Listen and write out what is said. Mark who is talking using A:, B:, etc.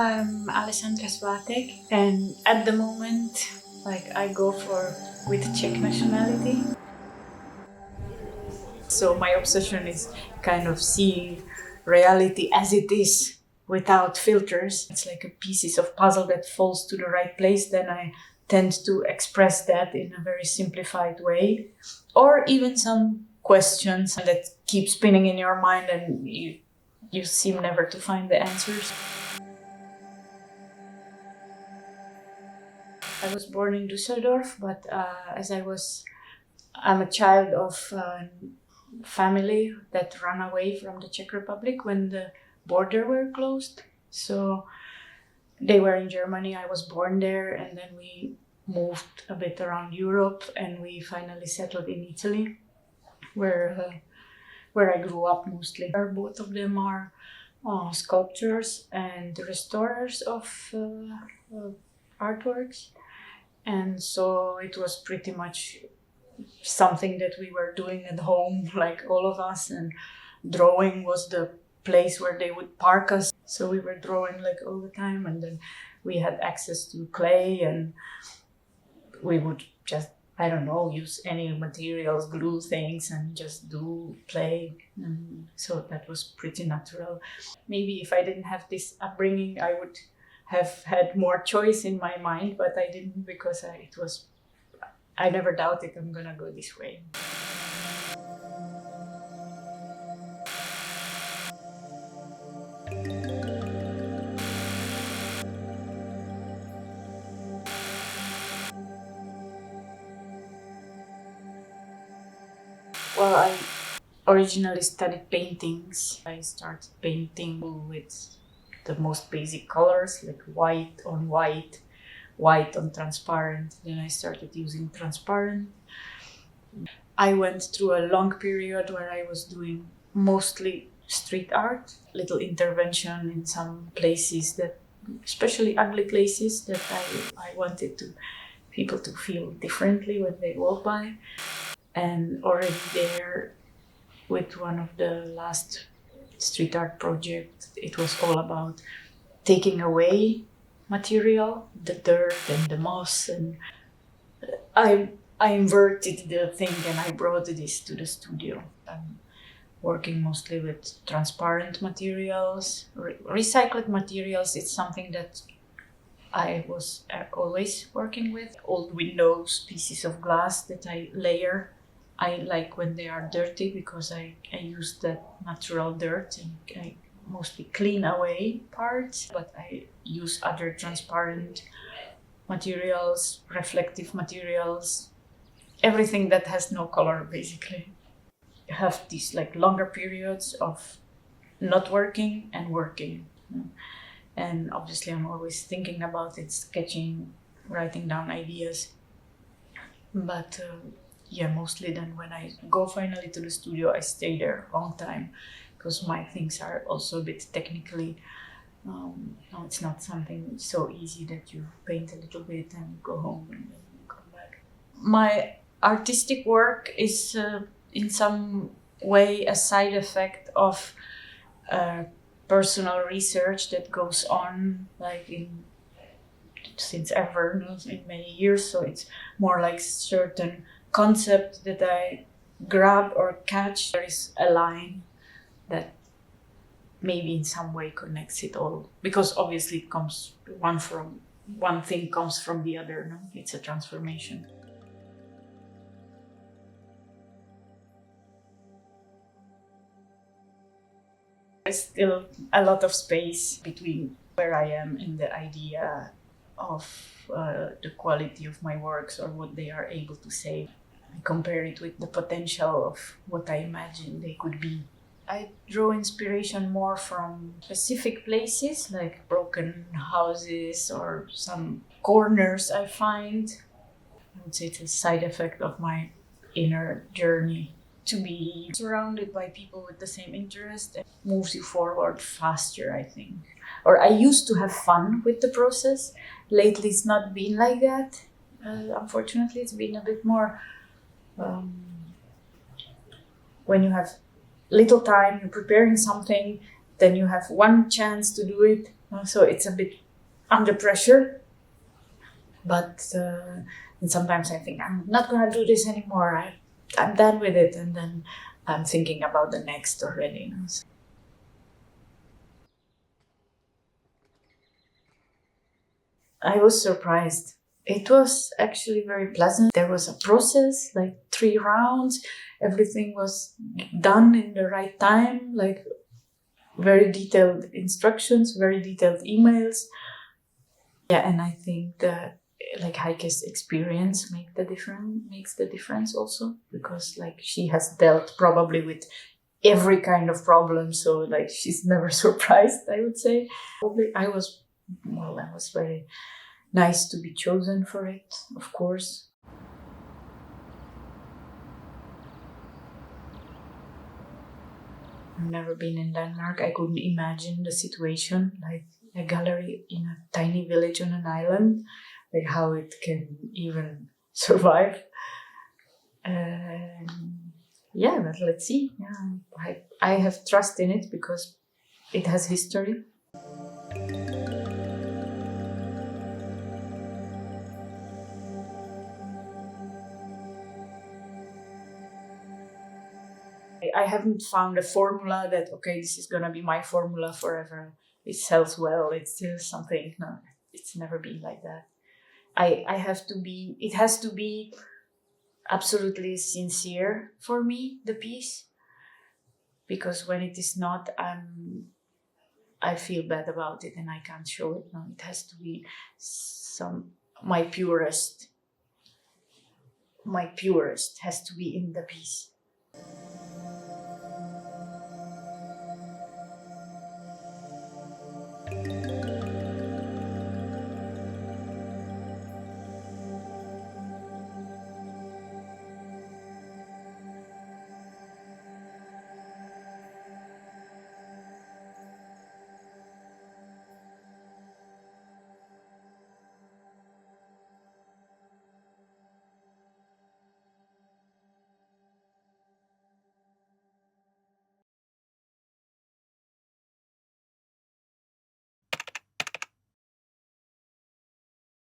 A: I'm Alessandra Svatek, and at the moment, I go with Czech nationality. So my obsession is kind of seeing reality as it is without filters. It's like a pieces of puzzle that falls to the right place. Then I tend to express that in a very simplified way, or even some questions that keep spinning in your mind and you seem never to find the answers. I was born in Düsseldorf, but I'm a child of a family that ran away from the Czech Republic when the border were closed. So they were in Germany, I was born there, and then we moved a bit around Europe and we finally settled in Italy, where I grew up mostly. Both of them are sculptors and restorers of artworks. And so it was pretty much something that we were doing at home, like all of us, and drawing was the place where they would park us. So we were drawing like all the time, and then we had access to clay, and we would just, I don't know, use any materials, glue things, and just play. And so that was pretty natural. Maybe if I didn't have this upbringing, I would have had more choice in my mind, but I didn't, because I never doubted I'm gonna go this way. Well, I originally studied paintings. I started painting with the most basic colors, like white on white, white on transparent. Then I started using transparent. I went through a long period where I was doing mostly street art, little intervention in some places, that, especially ugly places, that I wanted people to feel differently when they walk by. And already there, with one of the last street art projects, it was all about taking away material, the dirt and the moss, and I inverted the thing and I brought this to the studio. I'm working mostly with transparent materials, recycled materials. It's something that I was always working with. Old windows, pieces of glass that I layer. I like when they are dirty because I use that natural dirt and I mostly clean away parts, but I use other transparent materials, reflective materials, everything that has no color, basically. You have these like longer periods of not working and working. And obviously I'm always thinking about it, sketching, writing down ideas. But mostly then when I go finally to the studio, I stay there a long time because my things are also a bit technically, it's not something so easy that you paint a little bit and go home and then come back. My artistic work is in some way a side effect of personal research that goes on since ever, in many years. So it's more like certain concept that I grab or catch. There is a line that maybe in some way connects it all, because obviously it comes one thing comes from the other. No? It's a transformation. There's still a lot of space between where I am and the idea of the quality of my works or what they are able to say. I compare it with the potential of what I imagine they could be. I draw inspiration more from specific places, like broken houses or some corners I find. I would say it's a side effect of my inner journey. To be surrounded by people with the same interest moves you forward faster, I think. Or I used to have fun with the process. Lately it's not been like that. Unfortunately, it's been a bit more when you have little time, you're preparing something, then you have one chance to do it, So it's a bit under pressure. But and sometimes I think I'm not gonna do this anymore. I'm done with it, and then I'm thinking about the next already. So I was surprised. It was actually very pleasant. There was a process, like 3 rounds. Everything was done in the right time, like very detailed instructions, very detailed emails. Yeah, and I think that like Heike's experience makes the difference also, because like she has dealt probably with every kind of problem, so like she's never surprised, I would say. Probably I was very nice to be chosen for it, of course. I've never been in Denmark. I couldn't imagine the situation, like a gallery in a tiny village on an island, like how it can even survive. Yeah, but let's see. Yeah, I have trust in it because it has history. I haven't found a formula that, okay, this is gonna be my formula forever. It sells well. It's still something. No, it's never been like that. It has to be absolutely sincere for me, the piece, because when it is not, I feel bad about it and I can't show it. No, it has to be my purest has to be in the piece.